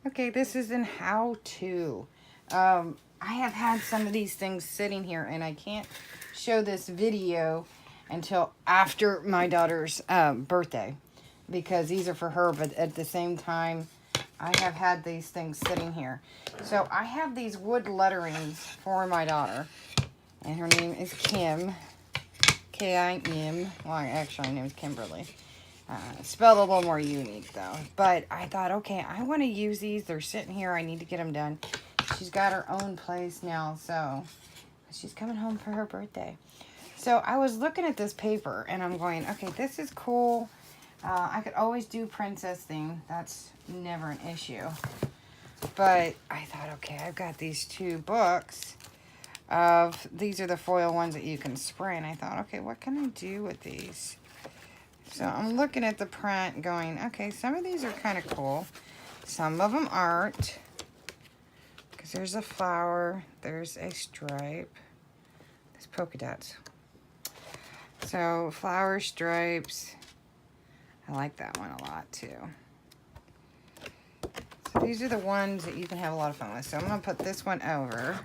Okay, this is an how-to. I have had some of these things sitting here, and I can't show this video until after my daughter's birthday, because these are for her, but at the same time, I have had these things sitting here. So I have these wood letterings for my daughter, and her name is Kim, K-I-M. Well, actually, her name is Kimberly. Spelled a little more unique though. But I thought, okay, I want to use these. They're sitting here. I need to get them done. She's got her own place now, so she's coming home for her birthday. So I was looking at this paper and I'm going, okay, this is cool. I could always do princess thing. That's never an issue. But I thought, okay, I've got these two books these are the foil ones that you can spray. And I thought, okay, what can I do with these? So I'm looking at the print going, okay, some of these are kind of cool. Some of them aren't. Because there's a flower. There's a stripe. There's polka dots. So flower stripes. I like that one a lot too. So these are the ones that you can have a lot of fun with. So I'm going to put this one over.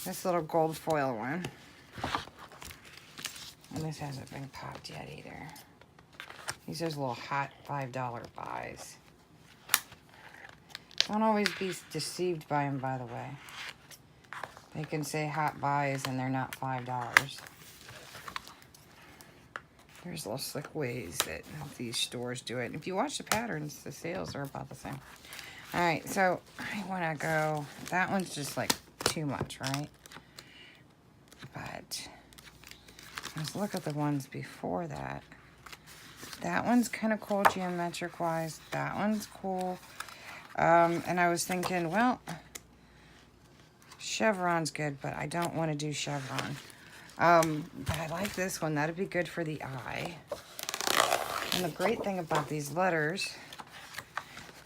This little gold foil one. And this hasn't been popped yet either. These are little hot $5 buys. Don't always be deceived by them, by the way. They can say hot buys and they're not $5. There's little slick ways that these stores do it. If you watch the patterns, the sales are about the same. Alright, so I want to go... That one's just like too much, right? But let's look at the ones before that. That one's kind of cool geometric wise. That one's cool. And I was thinking, well, chevron's good, but I don't want to do chevron. But I like this one. That'd be good for the eye. And the great thing about these letters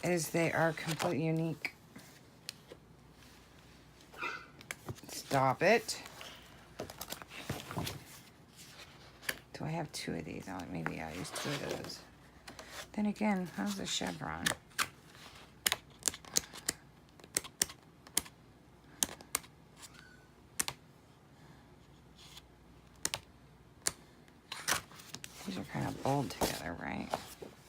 is they are completely unique. Stop it. Do I have two of these? Oh, maybe I'll use two of those. Then again, how's the chevron? These are kind of bold together, right?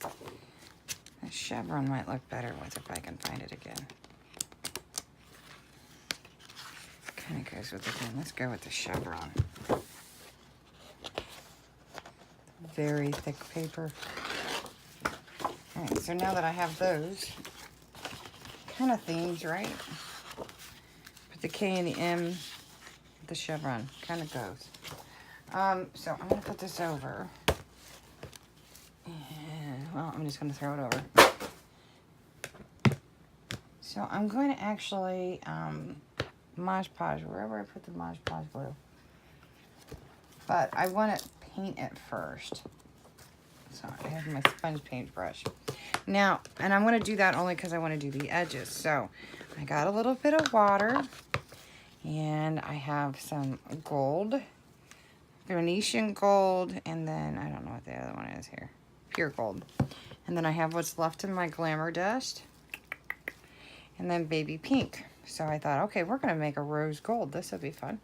The chevron might look better with if I can find it again. Kind of goes with the thing. Let's go with the chevron. Very thick paper. Alright, so now that I have those kind of themes, right? Put the K and the M, the chevron kind of goes. So I'm going to put this over. And, well, I'm just going to throw it over. So I'm going to actually Mod Podge, wherever I put the Mod Podge glue. But I want to paint it first. So I have my sponge paint brush. Now, and I'm going to do that only because I want to do the edges. So I got a little bit of water. And I have some gold. Venetian gold. And then, I don't know what the other one is here. Pure gold. And then I have what's left in my Glamour Dust. And then baby pink. So I thought, okay, we're going to make a rose gold. This will be fun.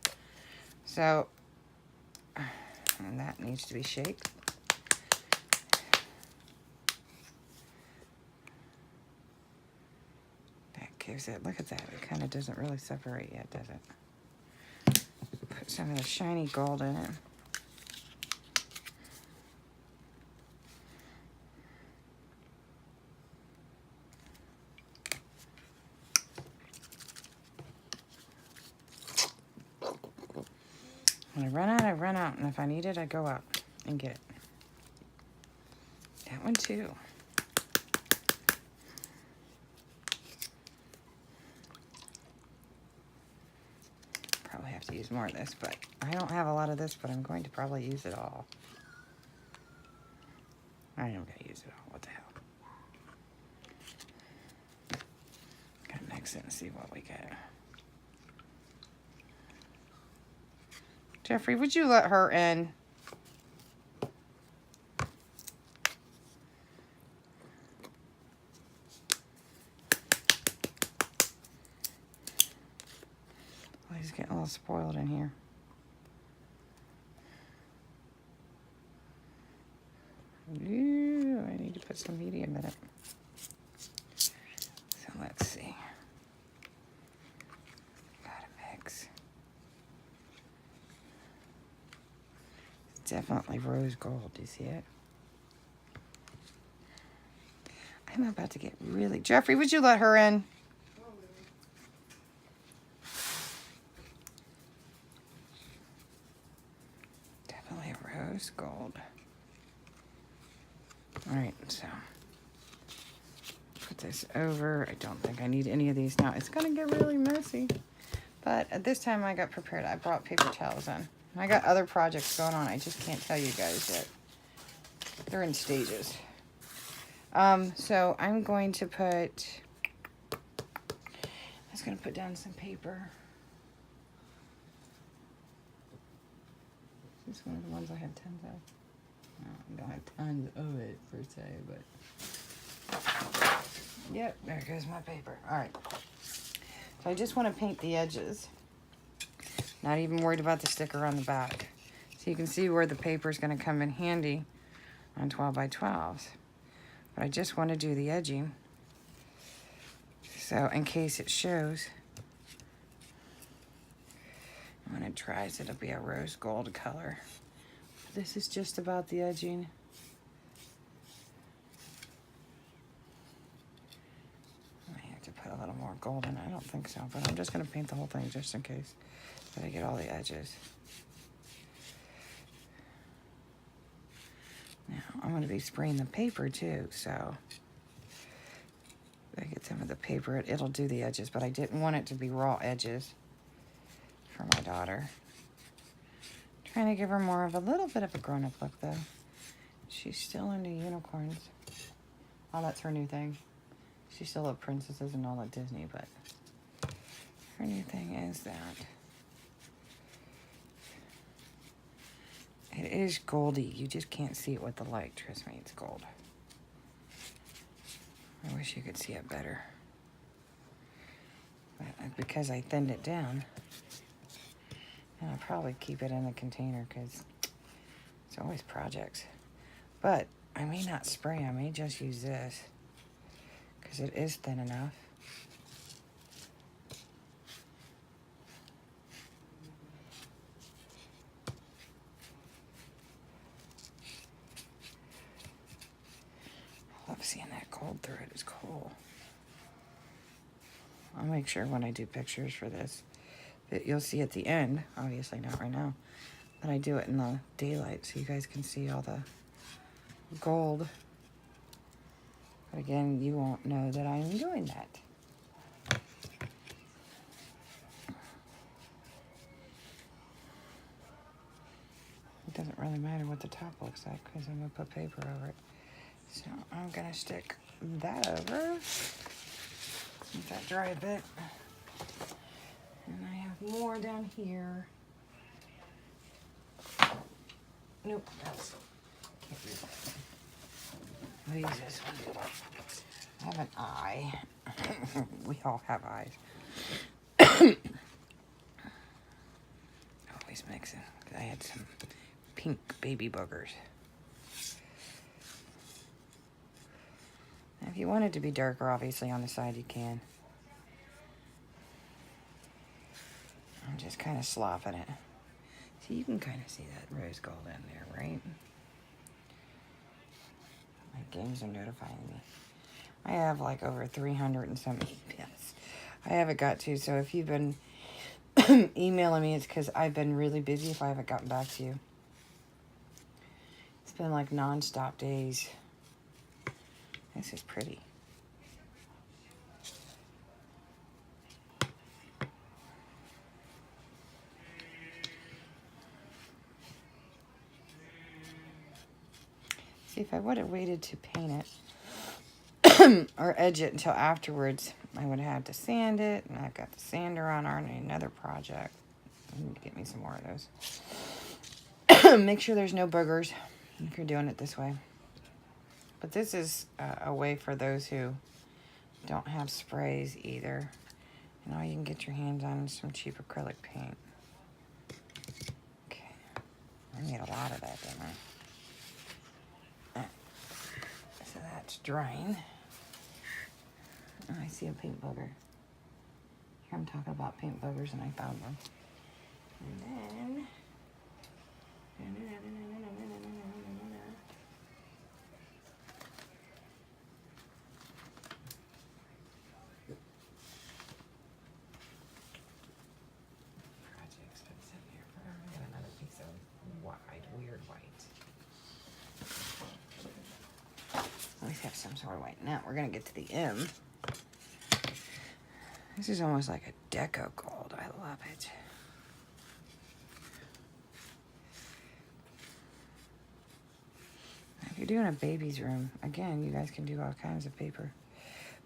So, and that needs to be shaped. That gives it, look at that. It kind of doesn't really separate yet, does it? Put some of the shiny gold in it. When I run out, I run out. And if I need it, I go out and get it. That one too. Probably have to use more of this, but I don't have a lot of this, but I'm going to probably use it all. I am going to use it all. What the hell? Gotta mix it and see what we get. Jeffrey, would you let her in? Well, he's getting a little spoiled in here. Ooh, I need to put some medium in it. So let's see. Gotta mix. It's definitely rose gold. Do you see it? I'm about to get really... Jeffrey, would you let her in? Definitely a rose gold. All right, so put this over. I don't think I need any of these now. It's gonna get really messy, but at this time I got prepared. I brought paper towels in. I got other projects going on. I just can't tell you guys yet. They're in stages. So I'm going to put, I was gonna put down some paper. This is one of the ones I have tons of. No, I don't have tons of it per se, but yep, there goes my paper. All right. So I just want to paint the edges. Not even worried about the sticker on the back. So you can see where the paper is going to come in handy on 12 by 12s. But I just want to do the edging. So in case it shows, when it dries, it'll be a rose gold color. This is just about the edging. I have to put a little more gold in it. I don't think so, but I'm just going to paint the whole thing just in case that I get all the edges. Now, I'm going to be spraying the paper too, so if I get some of the paper, it'll do the edges, but I didn't want it to be raw edges for my daughter. Trying to give her more of a little bit of a grown-up look, though. She's still into unicorns. Oh, that's her new thing. She still loves princesses and all at Disney, but her new thing is that it is goldy. You just can't see it with the light. Trust me, it's gold. I wish you could see it better. But because I thinned it down, and I'll probably keep it in the container because it's always projects. But I may not spray. I may just use this because it is thin enough. I love seeing that gold through it. It's cool. I'll make sure when I do pictures for this that you'll see at the end, obviously not right now, but I do it in the daylight so you guys can see all the gold. But again, you won't know that I'm doing that. It doesn't really matter what the top looks like because I'm going to put paper over it. So I'm going to stick that over. Let that dry a bit. And I have more down here. Nope, that's, can't do that. I'll use this one. I have an eye. We all have eyes. Always mixing. I had some pink baby boogers. Now, if you want it to be darker, obviously on the side you can. I'm just kind of slopping it. So you can kind of see that rose gold in there, right? My games are notifying me. I have like over 300 and some emails I haven't got to. So if you've been emailing me, it's because I've been really busy if I haven't gotten back to you. It's been like non-stop days. This is pretty. See, if I would have waited to paint it or edge it until afterwards, I would have to sand it, and I've got the sander on another project. I need to get me some more of those. Make sure there's no boogers if you're doing it this way. But this is a way for those who don't have sprays either. Now you can get your hands on some cheap acrylic paint. Okay. I made a lot of that, didn't I? So that's drying. Oh, I see a paint booger. Here I'm talking about paint boogers and I found one. And then... Project's been sitting here forever. I got another piece of weird white. Always have some sort of white. Now we're gonna get to the M. This is almost like a deco gold. I love it. If you're doing a baby's room, again, you guys can do all kinds of paper.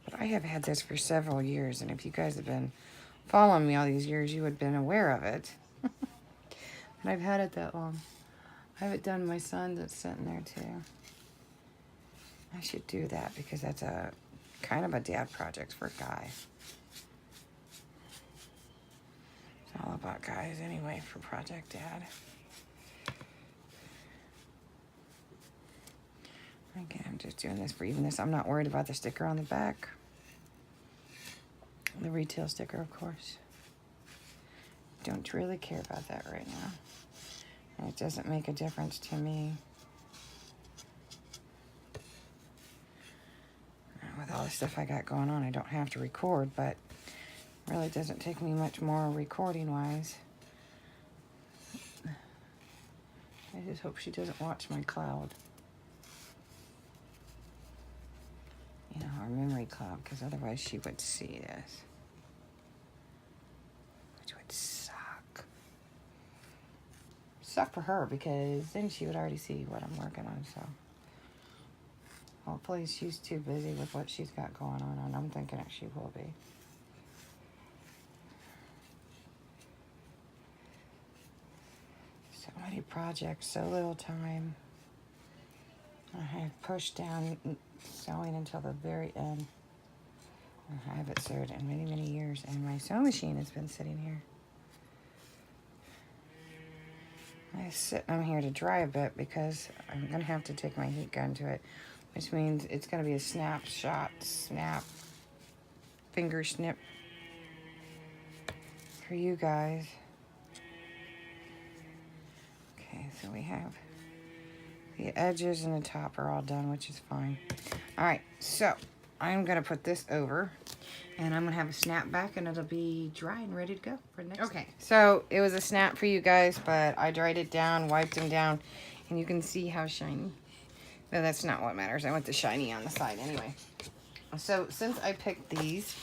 But I have had this for several years, and if you guys have been following me all these years, you would have been aware of it. And I've had it that long. I have it done my son that's sitting there too. I should do that because that's a kind of a dad project for a guy. It's all about guys anyway for Project Dad. Again, I'm just doing this for evenness. I'm not worried about the sticker on the back. The retail sticker, of course. Don't really care about that right now. And it doesn't make a difference to me. With all the stuff I got going on, I don't have to record, but it really doesn't take me much more recording-wise. I just hope she doesn't watch my cloud. You know, our memory cloud, because otherwise she would see this. Which would suck. Suck for her, because then she would already see what I'm working on, so. Hopefully she's too busy with what she's got going on, and I'm thinking that she will be. So many projects, so little time. I have pushed down sewing until the very end. I haven't sewed in many, many years, and my sewing machine has been sitting here. I sit on here to dry a bit because I'm going to have to take my heat gun to it, which means it's going to be a snapshot, snap, finger snip for you guys. Okay, so we have the edges and the top are all done, which is fine. All right, so I'm going to put this over, and I'm going to have a snap back, and it'll be dry and ready to go for next. Okay, so it was a snap for you guys, but I dried it down, wiped them down, and you can see how shiny. No, that's not what matters. I want the shiny on the side anyway. So since I picked these,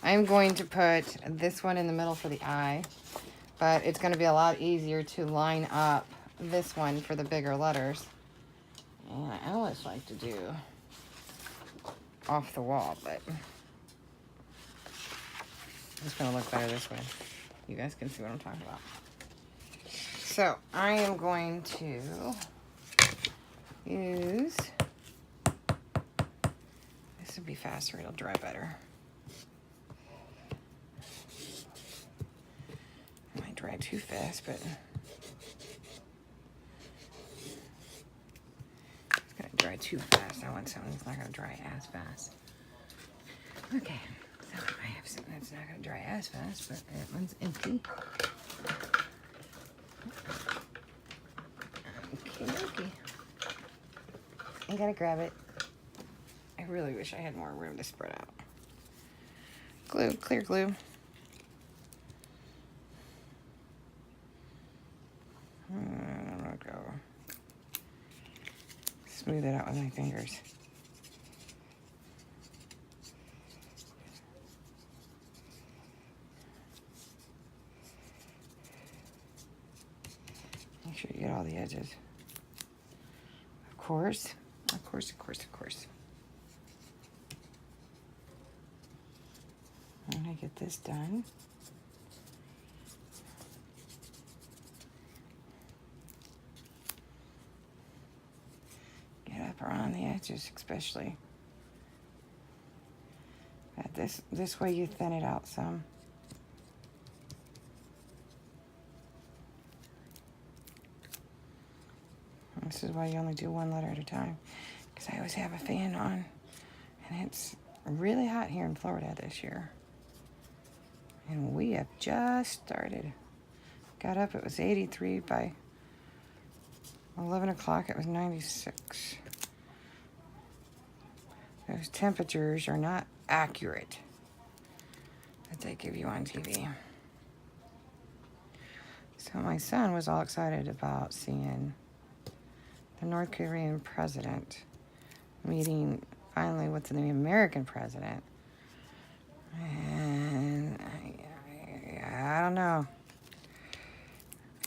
I'm going to put this one in the middle for the eye, but it's going to be a lot easier to line up this one for the bigger letters. And I always like to do off the wall, but it's going to look better this way. You guys can see what I'm talking about. So I am going to use, this will be faster, it'll dry better. It might dry too fast, but it's gonna dry too fast. I want something that's not gonna dry as fast. Okay, so I have something that's not gonna dry as fast, but that one's empty. Okay. I gotta grab it. I really wish I had more room to spread out. Glue, clear glue. I'm gonna go smooth it out with my fingers. Make sure you get all the edges. Of course. I'm gonna get this done. Get up around the edges, especially. That This way you thin it out some. This is why you only do one letter at a time, because I always have a fan on, and it's really hot here in Florida this year. And we have just started. Got up, it was 83 by 11 o'clock, it was 96. Those temperatures are not accurate that they give you on TV. So my son was all excited about seeing the North Korean president meeting finally with the American president. And I don't know.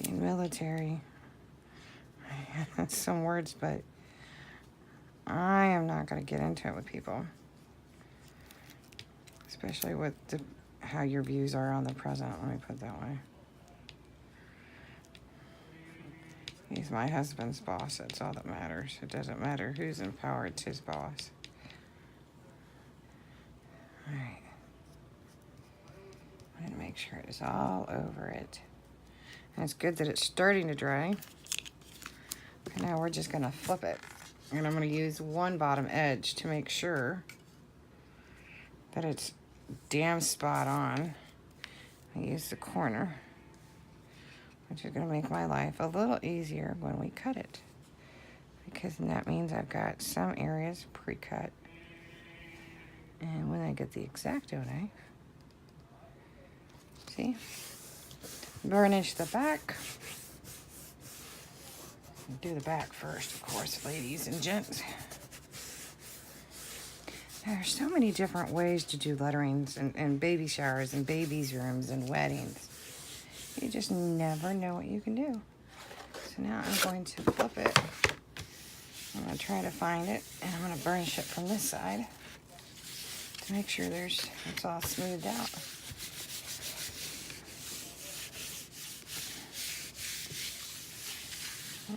Being military, that's some words, but I am not going to get into it with people. Especially with how your views are on the president, let me put it that way. He's my husband's boss. That's all that matters. It doesn't matter who's in power. It's his boss. All right. I want to make sure it is all over it. And it's good that it's starting to dry. And now we're just going to flip it. And I'm going to use one bottom edge to make sure that it's damn spot on. I use the corner, which is going to make my life a little easier when we cut it, because that means I've got some areas pre-cut. And when I get the X-Acto knife, see, burnish the back. Do the back first, of course, ladies and gents. There's so many different ways to do letterings and baby showers and babies' rooms and weddings. You just never know what you can do. So now I'm going to flip it. I'm going to try to find it, and I'm going to burnish it from this side to make sure it's all smoothed out.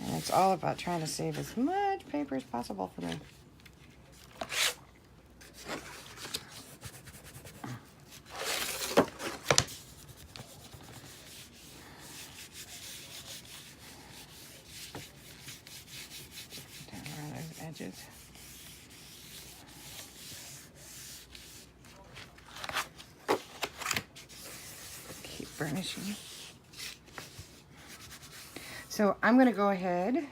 And it's all about trying to save as much paper as possible for me. Edges. Keep burnishing. So I'm going to go ahead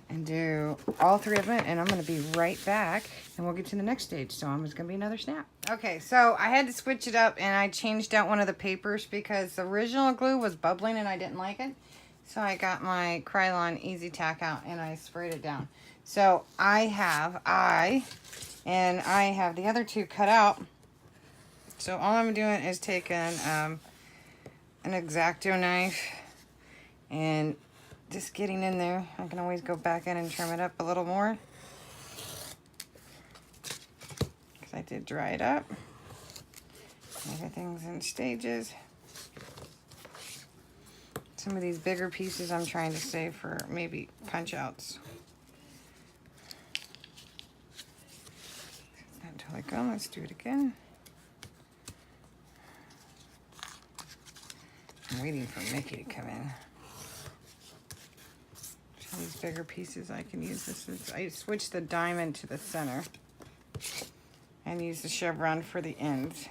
and do all three of them, and I'm going to be right back, and we'll get to the next stage. So it's going to be another snap. Okay, so I had to switch it up, and I changed out one of the papers because the original glue was bubbling and I didn't like it. So I got my Krylon Easy Tack out and I sprayed it down. So I have the other two cut out. So all I'm doing is taking an X-Acto knife and just getting in there. I can always go back in and trim it up a little more, because I did dry it up. Everything's in stages. Some of these bigger pieces I'm trying to save for maybe punch outs. Not totally gone. Let's do it again. I'm waiting for Mickey to come in. Some of these bigger pieces I can use this. I switched the diamond to the center and use the chevron for the ends.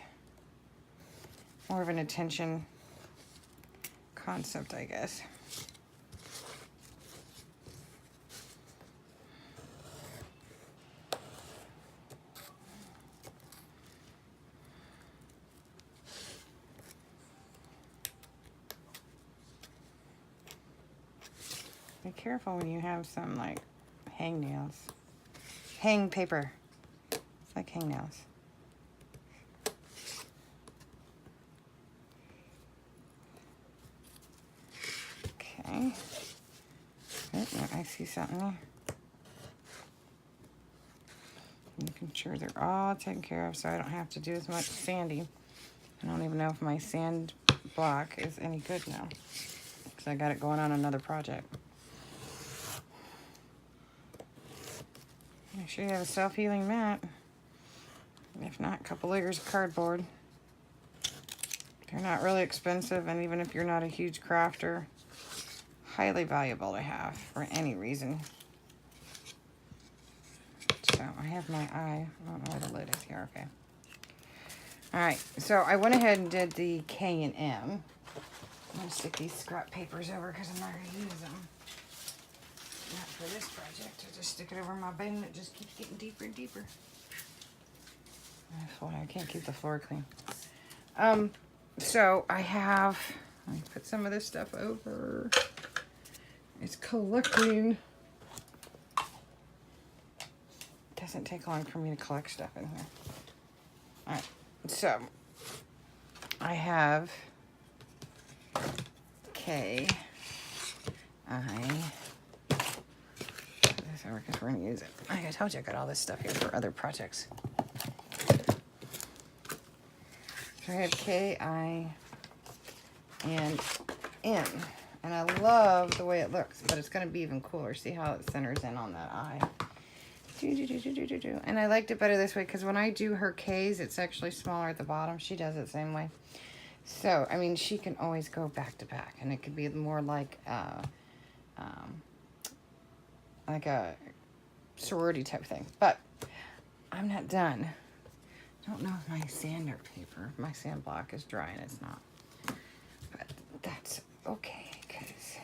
More of an attention concept, I guess. Be careful when you have some like hang nails. Hang paper. It's like hang nails. Okay. Oh, I see something there. Making sure they're all taken care of so I don't have to do as much sanding. I don't even know if my sand block is any good now, because I got it going on another project. Make sure you have a self-healing mat. If not, a couple layers of cardboard. They're not really expensive, and even if you're not a huge crafter, highly valuable to have for any reason. So I have my eye. I don't know where the lid is here. Okay. All right. So I went ahead and did the K and M. I'm gonna stick these scrap papers over because I'm not gonna use them. Not for this project. I'll just stick it over my bin. It just keeps getting deeper and deeper. I can't keep the floor clean. So I have. Let me put some of this stuff over. It's collecting. Doesn't take long for me to collect stuff in here. All right, so I have K, I, this over because we're gonna use it. Like I told you, I got all this stuff here for other projects. So I have K, I, and N, and I love the way it looks, but it's gonna be even cooler. See how it centers in on that eye. And I liked it better this way because when I do her K's, it's actually smaller at the bottom. She does it the same way. So, I mean, she can always go back to back, and it could be more like a sorority type thing. But I'm not done. I don't know if my sander paper, my sand block is dry, and it's not. But that's okay because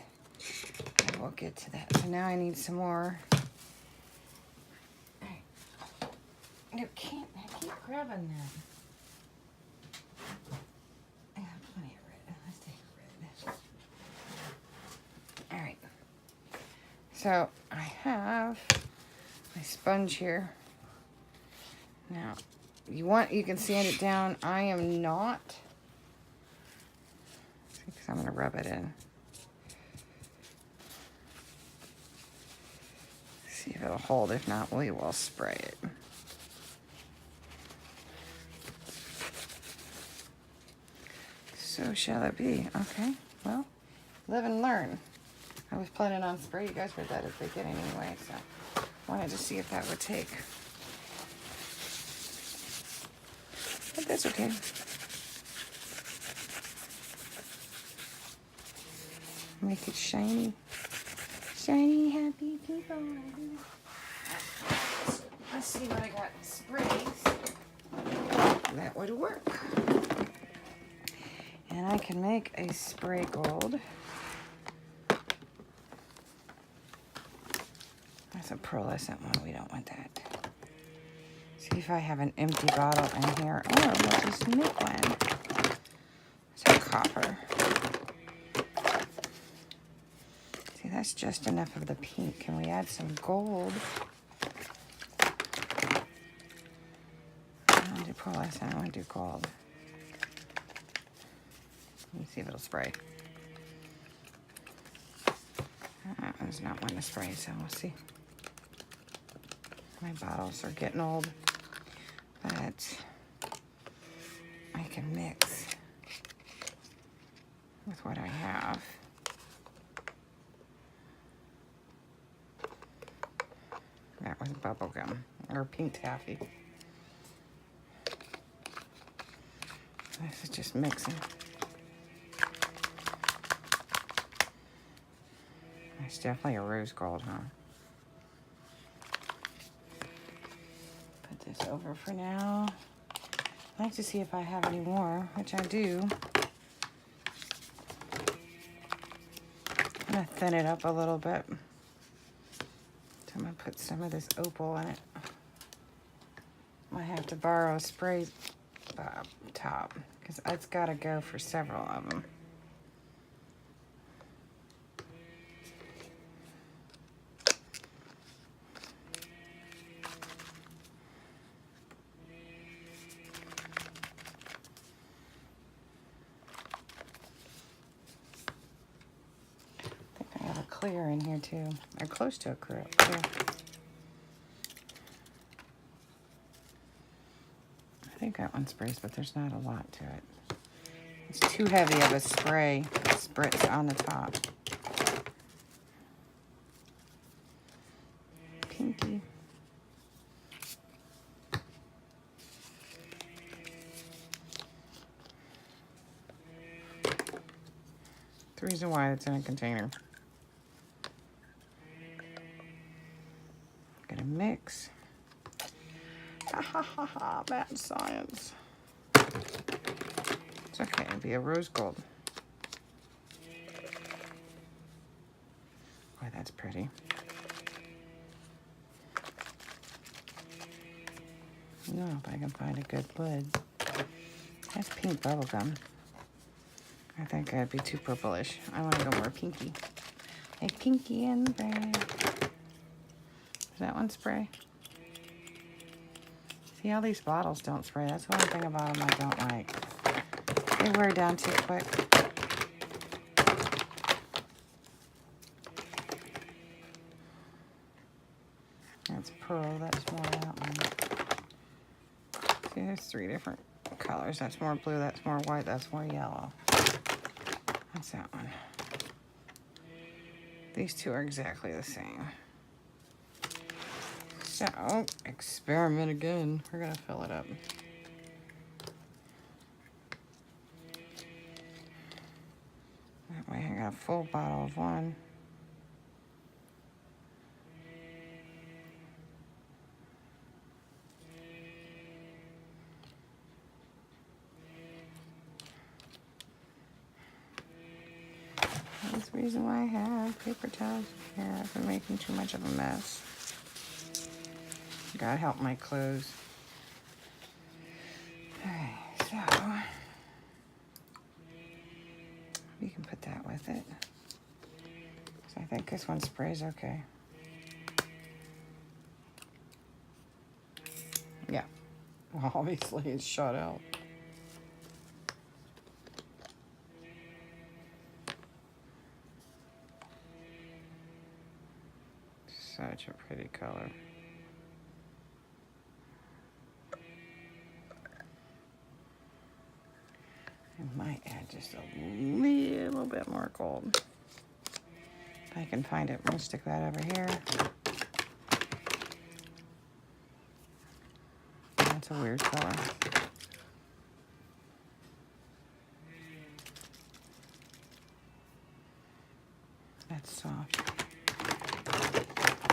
I will get to that. So now I need some more. I keep grabbing that. I got plenty of red. Let's take red. All right. So I have my sponge here. Now, you can sand it down. I am not. Because I'm going to rub it in. See if it'll hold. If not, we will spray it. So shall it be. Okay, well, live and learn. I was planning on spray you guys with that at the beginning anyway, so wanted to see if that would take. But that's okay. Make it shiny. Shiny, happy people. Let's see what I got. Sprays. That would work. And I can make a spray gold. That's a pearlescent one. We don't want that. See if I have an empty bottle in here. Oh, we'll just make one. It's a copper. See, that's just enough of the pink. Can we add some gold? I don't want to do pearlescent. I want to do gold. Let me see if it'll spray. That one's not one to spray, so we'll see. My bottles are getting old, but I can mix with what I have. That was bubble gum or pink taffy. This is just mixing. It's definitely a rose gold, huh? Put this over for now. I'd like to see if I have any more, which I do. I'm gonna thin it up a little bit. So I'm gonna put some of this opal in it. Might have to borrow a spray top because it's gotta go for several of them. Clear in here too, or close to a clear. I think that one sprays, but there's not a lot to it. It's too heavy of a spray. Spritz on the top. Pinky. the reason why it's in a container. Gonna mix. Ha ha ha ha, mad science. It's okay, it'll be a rose gold. Boy, that's pretty. No, if I can find a good lid. That's pink bubblegum. I think that'd be too purplish. I want to go more pinky. A pinky and red. Is that one spray? See how these bottles don't spray? That's one thing about them I don't like. They wear down too quick. That's pearl. That's more that one. See, there's 3 different colors. That's more blue. That's more white. That's more yellow. That's that one. These 2 are exactly the same. So, experiment again. We're going to fill it up. That way I got a full bottle of one. That's the reason why I have paper towels here. I've been making too much of a mess. Gotta help my clothes. Alright, so you can put that with it. So I think this one sprays okay. Yeah. Well, obviously it's shot out. Such a pretty color. I might add just a little bit more gold. If I can find it, I'm gonna stick that over here. That's a weird color. That's soft.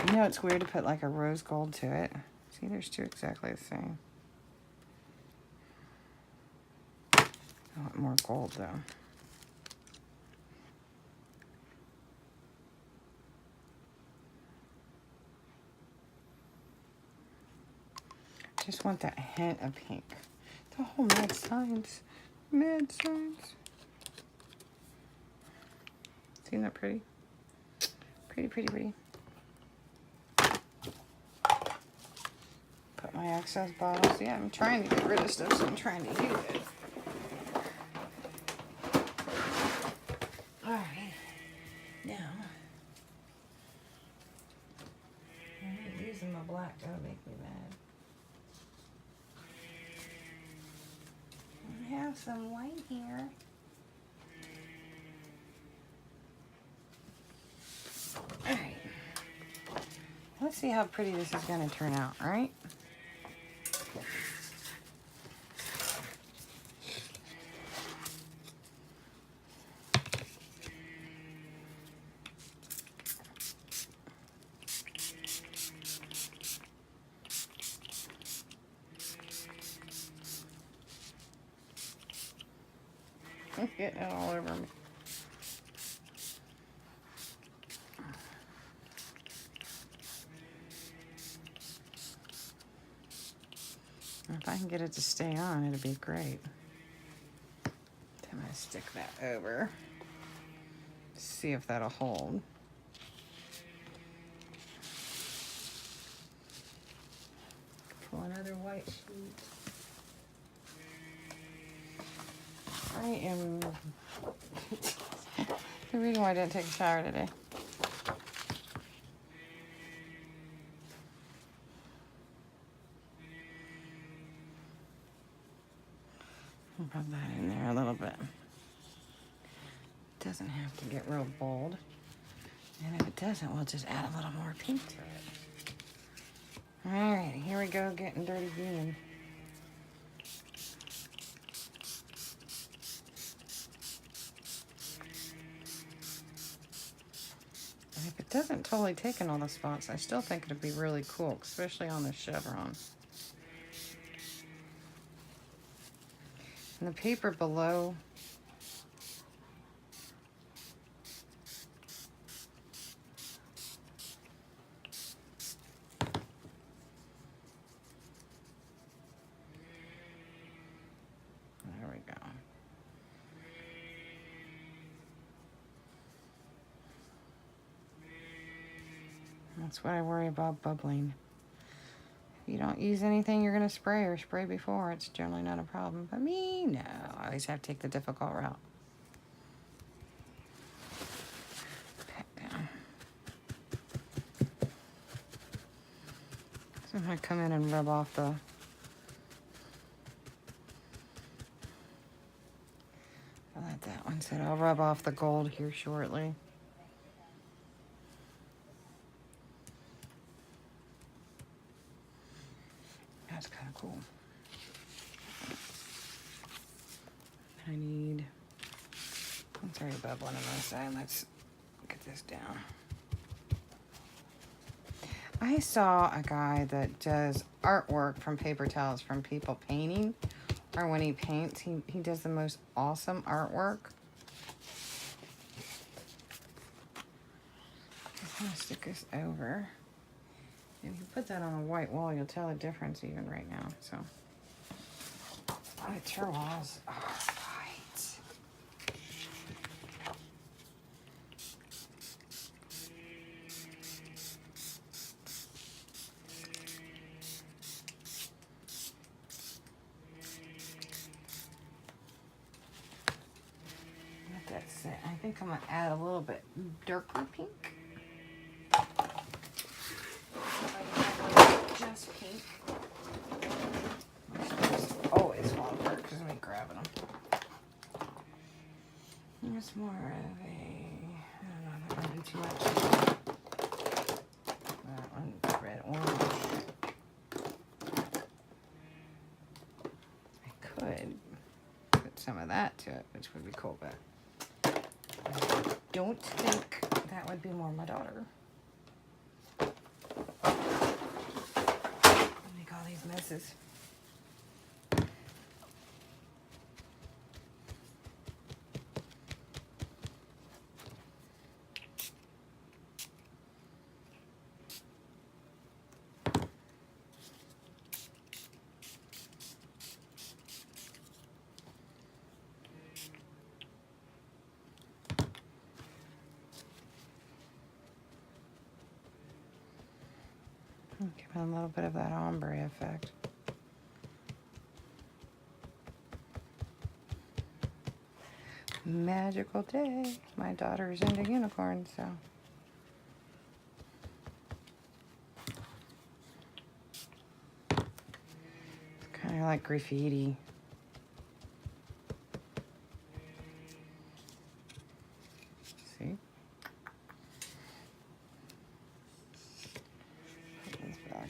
You know, it's weird to put like a rose gold to it. See, there's 2 exactly the same. I want more gold though. Just want that hint of pink. The whole mad science. Mad science. Isn't that pretty? Pretty, pretty, pretty. Put my excess bottles. Yeah, I'm trying to get rid of stuff, so I'm trying to use it. Alright. Now, I'm not using my black. That'll make me mad. I have some white here. Alright. Let's see how pretty this is going to turn out, alright? I'm getting it all over me. If I can get it to stay on, it'll be great. I'm going to stick that over. See if that'll hold. Pull another white sheet. I am... the reason why I didn't take a shower today. Rub that in there a little bit. It doesn't have to get real bold. And if it doesn't, we'll just add a little more pink to it. Alright, here we go, getting dirty green. And if it doesn't totally take in all the spots, I still think it'd be really cool, especially on the chevron. And the paper below, there we go. That's what I worry about bubbling. If you don't use anything you're going to spray or spray before, it's generally not a problem. But me, no. I always have to take the difficult route. Pat down. So I'm going to come in and rub off the... I'll let that one sit. I'll rub off the gold here shortly. That's kind of cool. I need... It's already bubbling on my side. Let's get this down. I saw a guy that does artwork from paper towels from people painting. Or when he paints, he does the most awesome artwork. Just gonna stick this over. If you put that on a white wall, you'll tell the difference even right now. So, your walls are white. Let that sit. I think I'm gonna add a little bit darker pink. Just pink. Always fall apart because I'm grabbing them. There's more of a, I don't know, that might be too much. That one's red orange. I could put some of that to it, which would be cool, but I don't think that would be more my daughter. Make all these messes. Give it a little bit of that ombre effect. Magical day. My daughter's into unicorns, so. It's kind of like graffiti. See?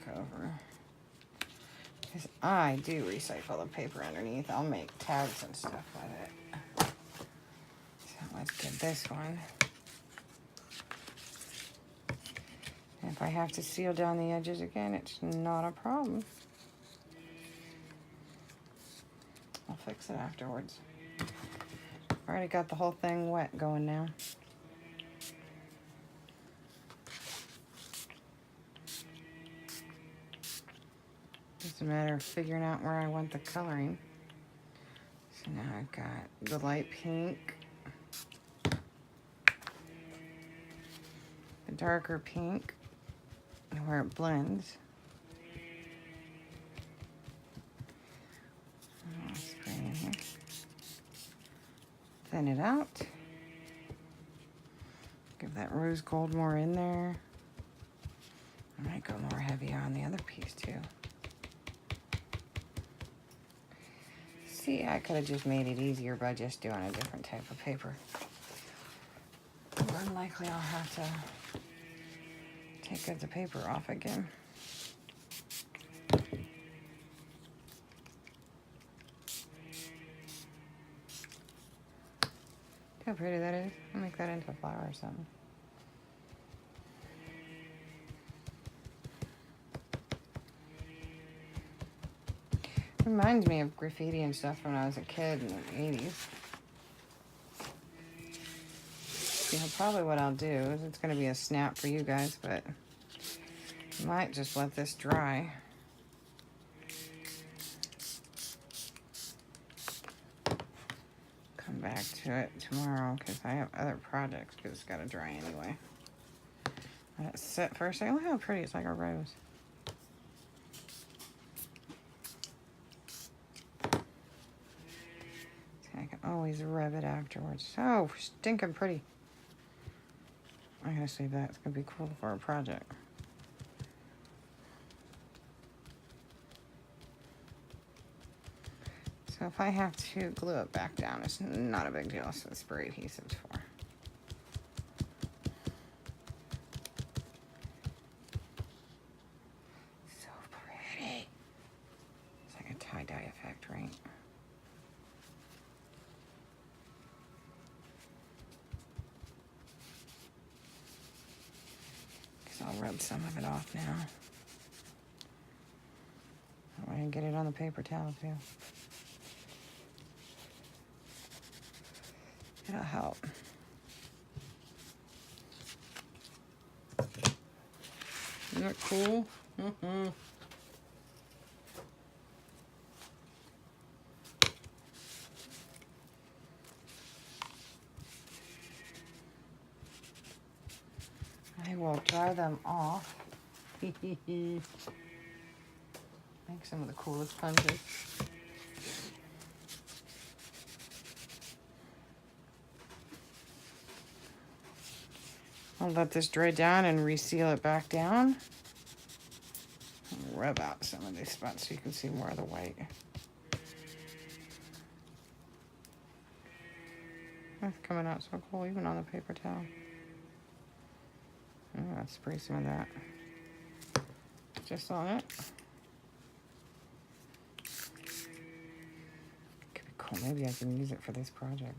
Over, because I do recycle the paper underneath. I'll make tags and stuff with it. So let's get this one. And if I have to seal down the edges again, it's not a problem. I'll fix it afterwards. Already got the whole thing wet going now. It's a matter of figuring out where I want the coloring. So now I've got the light pink, the darker pink, and where it blends. I'll spray in here. Thin it out. Give that rose gold more in there. I might go more heavy on the other piece too. See, I could have just made it easier by just doing a different type of paper. More than likely I'll have to take the paper off again. How pretty that is. I'll make that into a flower or something. Reminds me of graffiti and stuff when I was a kid in the 80s. You know, probably what I'll do is it's going to be a snap for you guys, but I might just let this dry. Come back to it tomorrow because I have other projects because it's got to dry anyway. Let it sit for a second. Look how pretty it's like a rose. I can always rub it afterwards. So stinking pretty. I gotta save that. It's gonna be cool for a project. So if I have to glue it back down, it's not a big deal. That's what spray adhesive's for. So pretty. It's like a tie-dye effect, right? I'll rub some of it off now. I can get it on the paper towel too. It'll help. Isn't that cool? Mm-hmm. I will dry them off. Make some of the coolest sponges. I'll let this dry down and reseal it back down. Rub out some of these spots so you can see more of the white. That's coming out so cool, even on the paper towel. Oh, let's spray some of that just on it. Could be cool. Maybe I can use it for this project.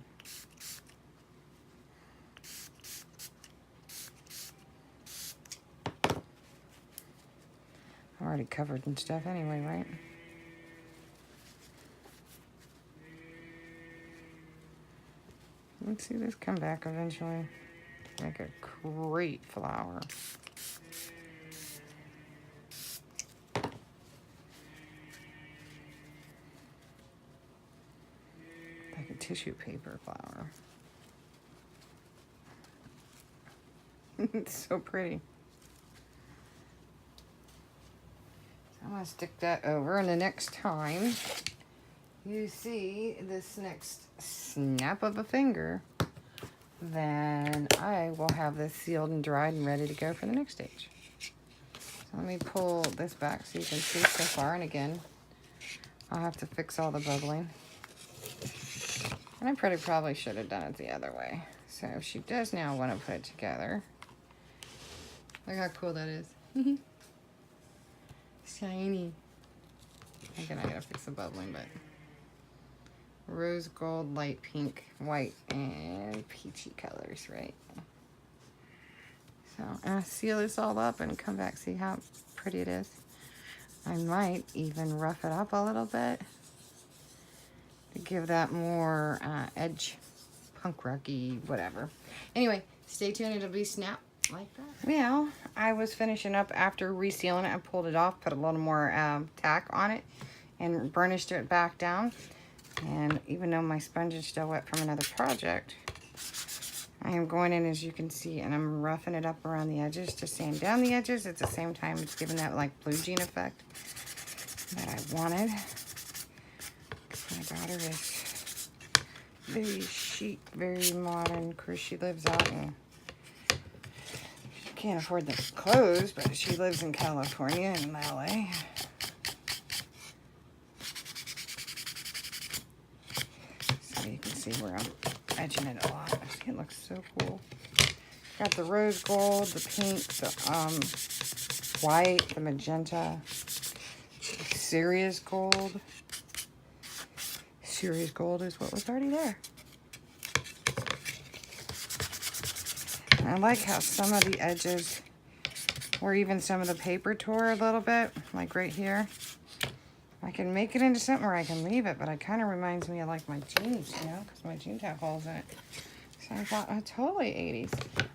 I'm already covered in stuff anyway, right? Let's see this come back eventually. Make a great flower. Like a tissue paper flower. It's so pretty. So I'm going to stick that over, and the next time you see this next snap of a finger, then I will have this sealed and dried and ready to go for the next stage. So let me pull this back so you can see so far. And again, I'll have to fix all the bubbling. And I probably should have done it the other way. So she does now want to put it together. Look how cool that is. Shiny. Again, I gotta fix the bubbling, but rose gold, light pink, white, and peachy colors, right? So I'll seal this all up and come back, see how pretty it is. I might even rough it up a little bit to give that more edge, punk rocky, whatever. Anyway, stay tuned. It'll be snap like that. Well, I was finishing up after resealing it. I pulled it off, put a little more tack on it, and burnished it back down. And even though my sponge is still wet from another project, I am going in, as you can see, and I'm roughing it up around the edges to sand down the edges. At the same time, it's giving that like blue jean effect that I wanted. My daughter is very chic, very modern. Of course, she lives out in, she can't afford the clothes, but she lives in California, in LA. You can see where I'm edging it a lot. It looks so cool. Got the rose gold, the pink, the white, the magenta, the Cerise gold. Cerise gold is what was already there. And I like how some of the edges, or even some of the paper tore a little bit, like right here. I can make it into something or I can leave it, but it kind of reminds me of like my jeans, you know, because my jeans have holes in it. So I thought, oh, totally 80s.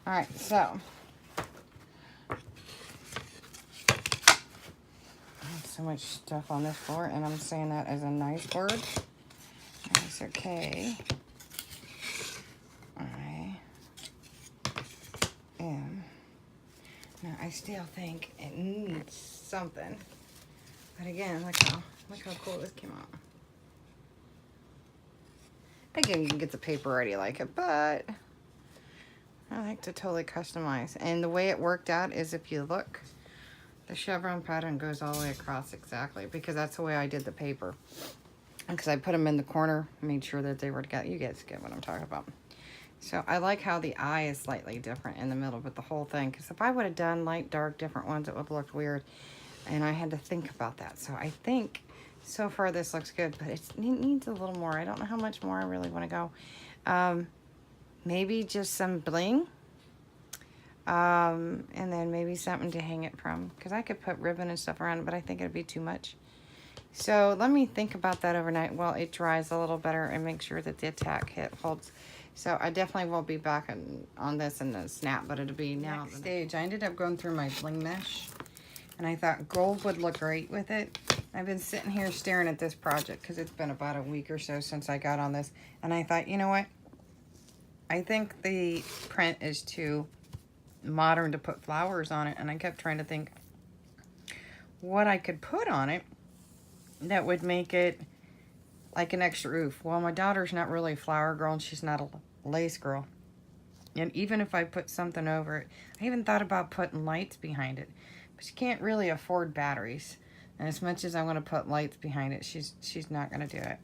All right, so I have so much stuff on this floor, and I'm saying that as a nice word. That's okay. I am. Now, I still think it needs something. But again, look how cool this came out. Again, you can get the paper already like it, but I like to totally customize. And the way it worked out is if you look, the chevron pattern goes all the way across exactly, because that's the way I did the paper. Because I put them in the corner, made sure that they were together. You guys get what I'm talking about. So I like how the eye is slightly different in the middle, but the whole thing, because if I would have done light, dark, different ones, it would have looked weird. And I had to think about that. So I think so far this looks good, but it needs a little more. I don't know how much more I really want to go. Maybe just some bling. And then maybe something to hang it from, because I could put ribbon and stuff around it, but I think it'd be too much. So let me think about that overnight while it dries a little better and make sure that the attack hit holds. So I definitely will be back on this in the snap, but it'll be now. Next stage, I ended up going through my bling mesh, and I thought gold would look great with it. I've been sitting here staring at this project because it's been about a week or so since I got on this, and I thought, you know what? I think the print is too modern to put flowers on it, and I kept trying to think what I could put on it that would make it like an extra oof. Well, my daughter's not really a flower girl, and she's not a lace girl. And even if I put something over it, I even thought about putting lights behind it, but she can't really afford batteries. And as much as I want to put lights behind it, she's not going to do it.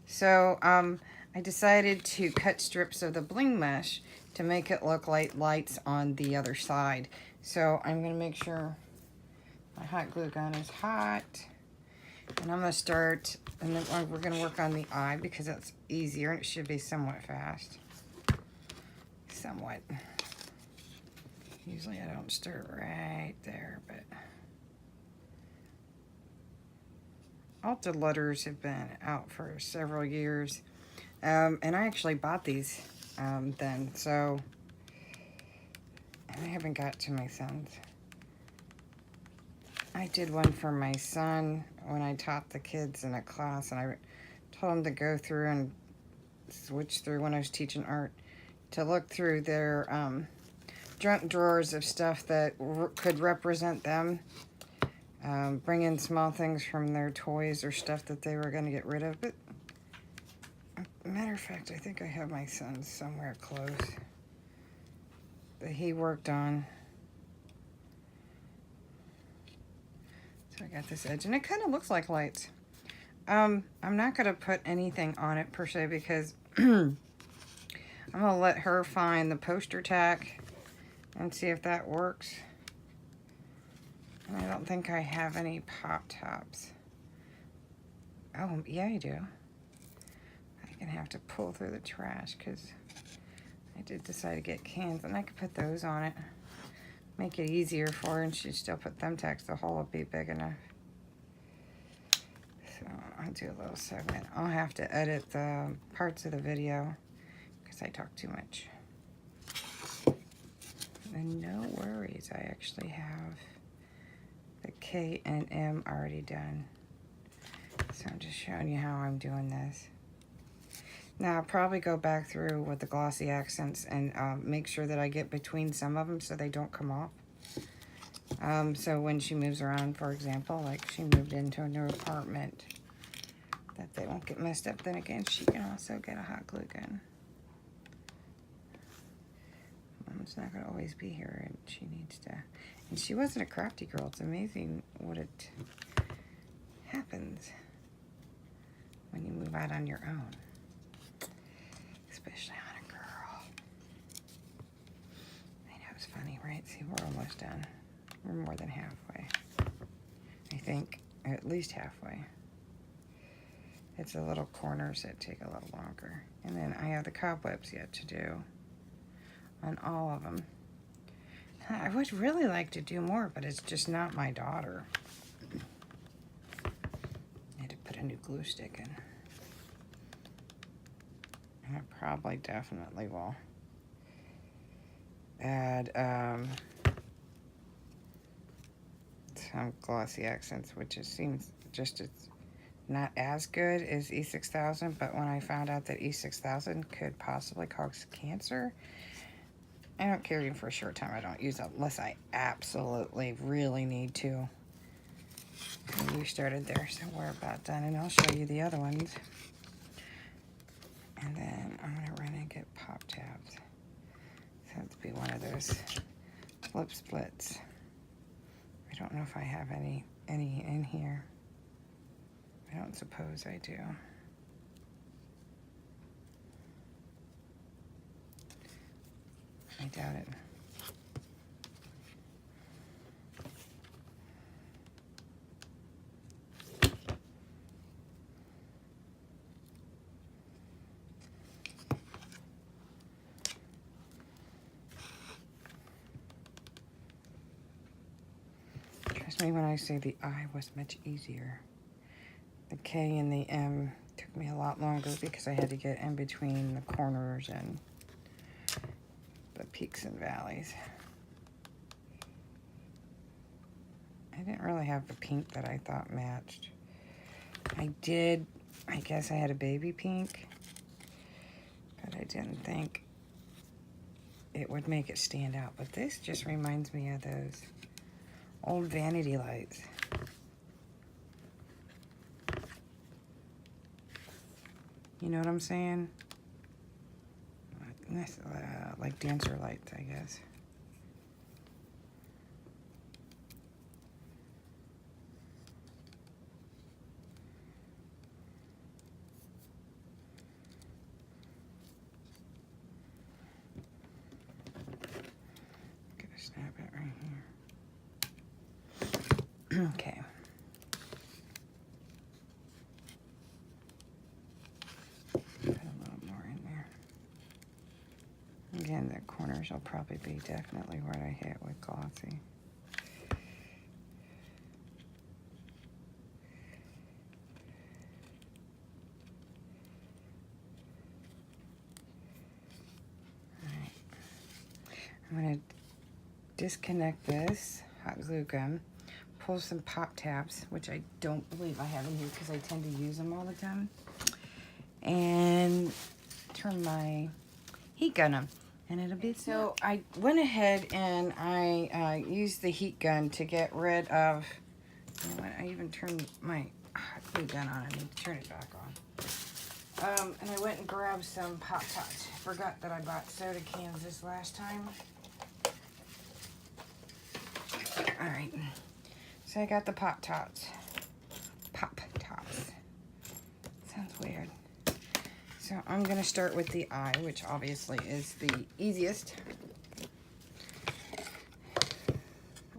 So I decided to cut strips of the bling mesh to make it look like lights on the other side. So I'm going to make sure my hot glue gun is hot. And I'm going to start, and then we're going to work on the eye because that's easier and it should be somewhat fast. Somewhat. Usually I don't start right there, but Alta letters have been out for several years. And I actually bought these then, so I haven't got to my son's. I did one for my son when I taught the kids in a class, and I told them to go through and switch through when I was teaching art to look through their junk drawers of stuff that could represent them. Bring in small things from their toys or stuff that they were going to get rid of. But matter of fact, I think I have my son's somewhere close that he worked on. So I got this edge, and it kind of looks like lights. I'm not going to put anything on it per se because I'm going to let her find the poster tack and see if that works. I don't think I have any pop tops. Oh, yeah, I do. I'm going to have to pull through the trash because I did decide to get cans, and I could put those on it. Make it easier for her, and she'd still put thumbtacks. The hole would be big enough. So I'll do a little segment. I'll have to edit the parts of the video because I talk too much. And no worries, I actually have the K and M already done. So I'm just showing you how I'm doing this. Now I'll probably go back through with the glossy accents and make sure that I get between some of them so they don't come off. So when she moves around, for example, like she moved into a new apartment, that they won't get messed up. Then again, she can also get a hot glue gun. Mom's not going to always be here, and she needs to. And she wasn't a crafty girl. It's amazing what it happens when you move out on your own. Especially on a girl. I know, it's funny, right? See, we're almost done. We're more than halfway. I think, at least halfway. It's the little corners that take a little longer. And then I have the cobwebs yet to do on all of them. I would really like to do more, but it's just not my daughter. It'd a new glue stick in. And I probably definitely will add some glossy accents, which seems just it's not as good as E6000, but when I found out that E6000 could possibly cause cancer, I don't care. Even for a short time, I don't use it unless I absolutely really need to. And we started there, so we're about done, and I'll show you the other ones. And then I'm gonna run and get pop tabs. So it's be one of those flip splits. I don't know if I have any in here. I don't suppose I do. I doubt it. Trust me when I say the I was much easier. The K and the M took me a lot longer because I had to get in between the corners and the peaks and valleys. I didn't really have the pink that I thought matched. I guess I had a baby pink, but I didn't think it would make it stand out. But this just reminds me of those old vanity lights. You know what I'm saying? Like dancer lights, I guess. Gonna snap it right here. Okay. Put a little more in there. Again, the corners will probably be definitely what I hit with glossy. Alright. I'm going to disconnect this hot glue gun, pull some pop tabs, which I don't believe I have in here because I tend to use them all the time, and turn my heat gun on. And it'll be so. I went ahead and I used the heat gun to get rid of. You know what? I even turned my hot glue gun on. I need to turn it back on. And I went and grabbed some Pop Tarts. Forgot that I bought soda cans this last time. All right. So I got the Pop Tarts. Pop Tarts. Sounds weird. So I'm going to start with the eye, which obviously is the easiest.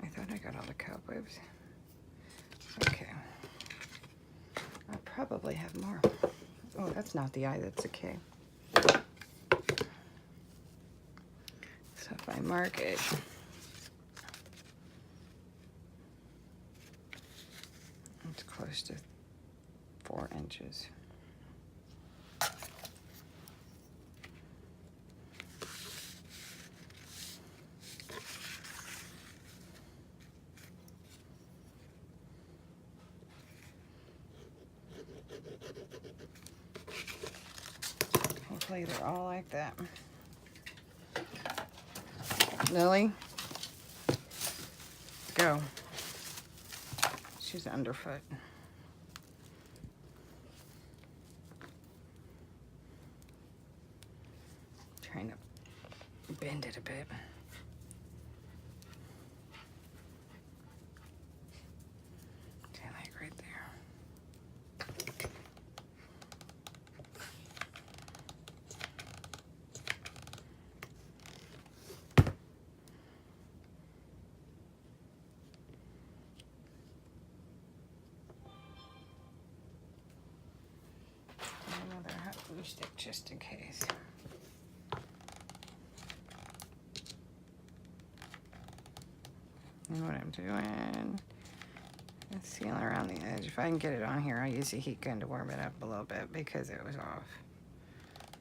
I thought I got all the cobwebs. Okay. I probably have more. Oh, that's not the eye, that's a K. So if I mark it, it's close to 4 inches. Hopefully they're all like that. Lily, go. She's underfoot. Trying to bend it a bit. Okay, like right there. Another hot glue stick just in case. You know what I'm doing? And sealing around the edge. If I can get it on here, I'll use the heat gun to warm it up a little bit because it was off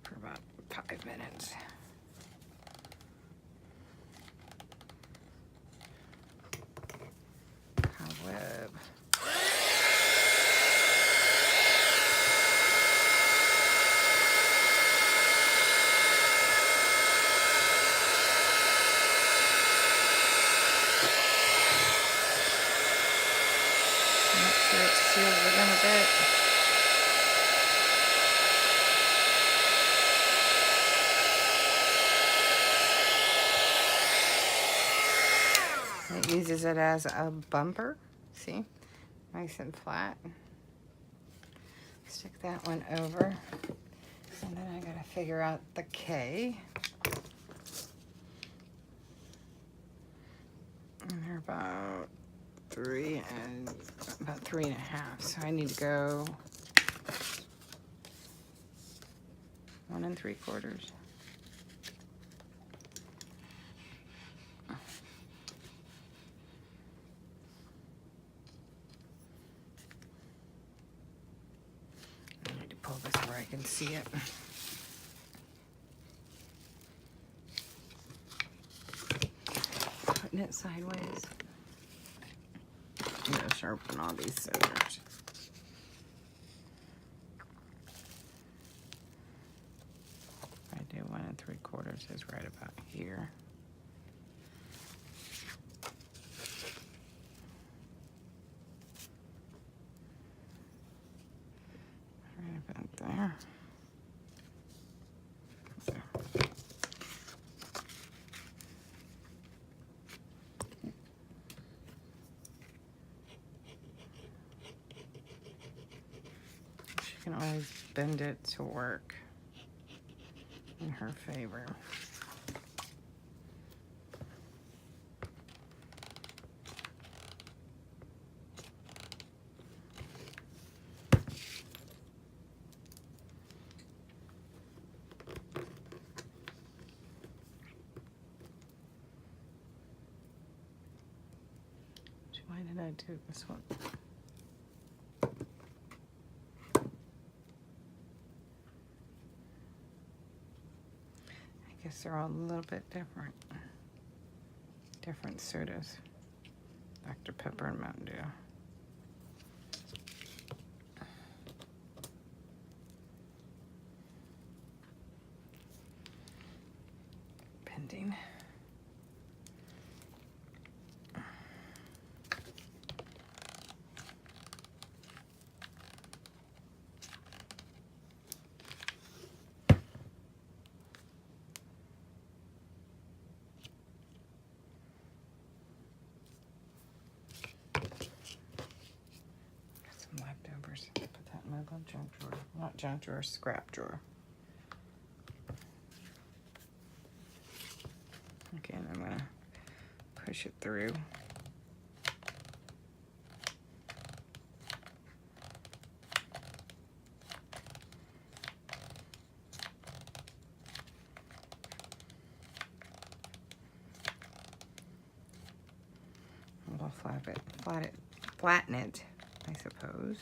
for about 5 minutes. Cobweb. Make sure it seals it in a bit. It uses it as a bumper. See? Nice and flat. Stick that one over. And then I gotta figure out the K. And they're about 3 and about 3.5. So I need to go 1 3/4. I need to pull this where I can see it. Putting it sideways. I'm gonna sharpen all these scissors. I do 1 3/4 is right about here. Right about there. There. She can always bend it to work in her favor. Why did I do this one? I guess they're all a little bit different. Different sodas. Dr. Pepper and Mountain Dew. Pending. Leftovers. Put that in my glove junk drawer. Not junk drawer, scrap drawer. Okay, and I'm gonna push it through. We'll flatten it, I suppose.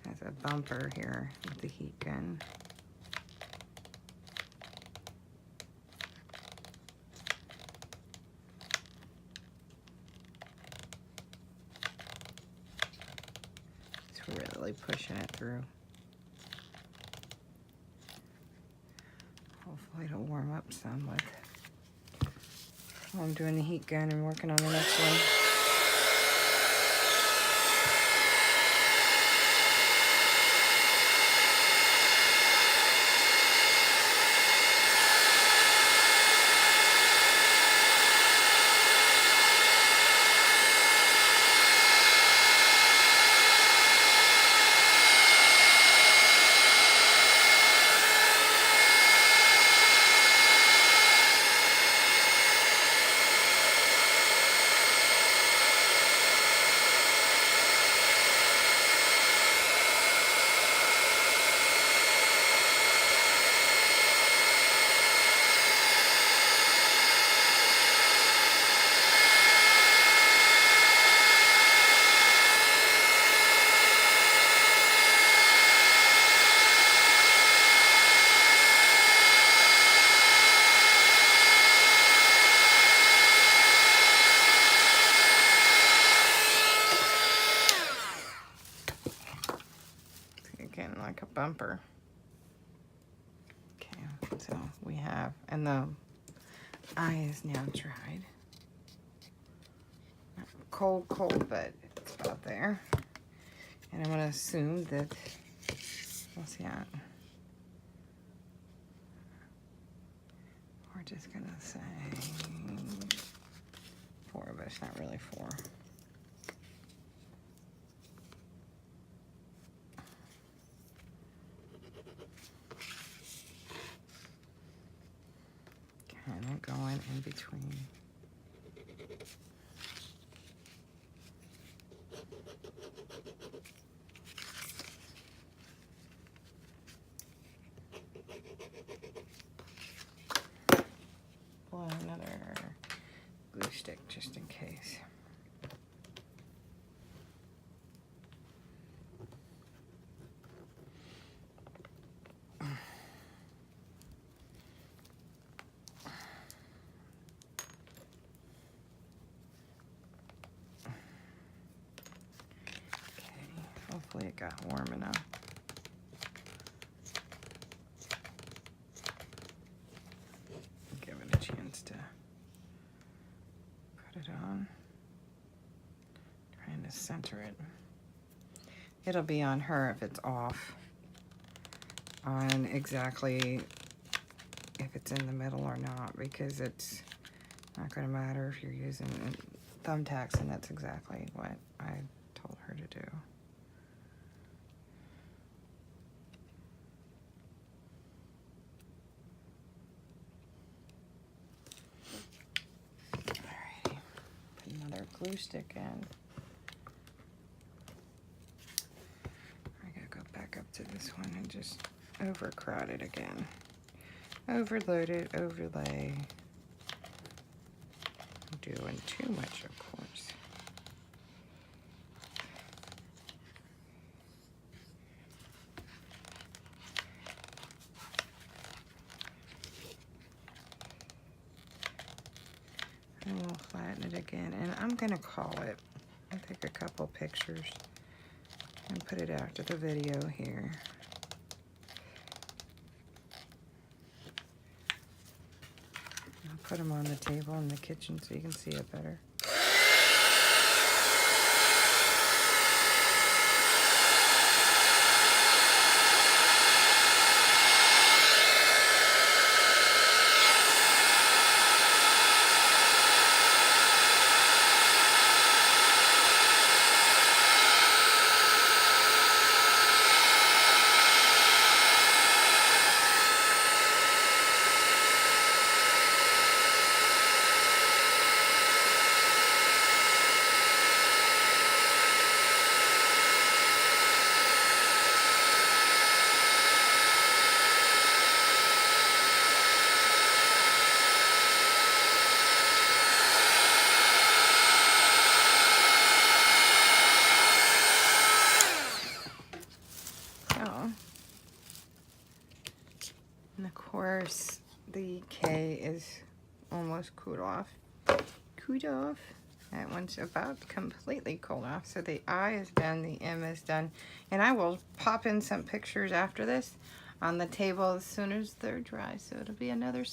Has a bumper here with the heat gun. It's really pushing it through. Hopefully it'll warm up some while I'm doing the heat gun and working on the next one. bumper. Okay, so we have, and the eye is now dried. Not cold, but it's about there. And I'm going to assume that, what's that? We're just going to say 4, but it's not really 4. Kind of going in between. Pull out another glue stick just in case. Hopefully it got warm enough. Give it a chance to put it on. Trying to center it. It'll be on her if it's off. On exactly if it's in the middle or not, because it's not going to matter if you're using thumbtacks, and that's exactly what I told her to do. Alrighty, put another glue stick in. I gotta go back up to this one and just overcrowd it again. Overload it, overlay. I'm doing too much, of course. And we'll flatten it again, and I'm gonna call it. I'll take a couple pictures and put it after the video here. I'll put them on the table in the kitchen so you can see it better. And of course, the K is almost cooled off. Cooled off. That one's about completely cooled off. So the I is done, the M is done. And I will pop in some pictures after this on the table as soon as they're dry. So it'll be another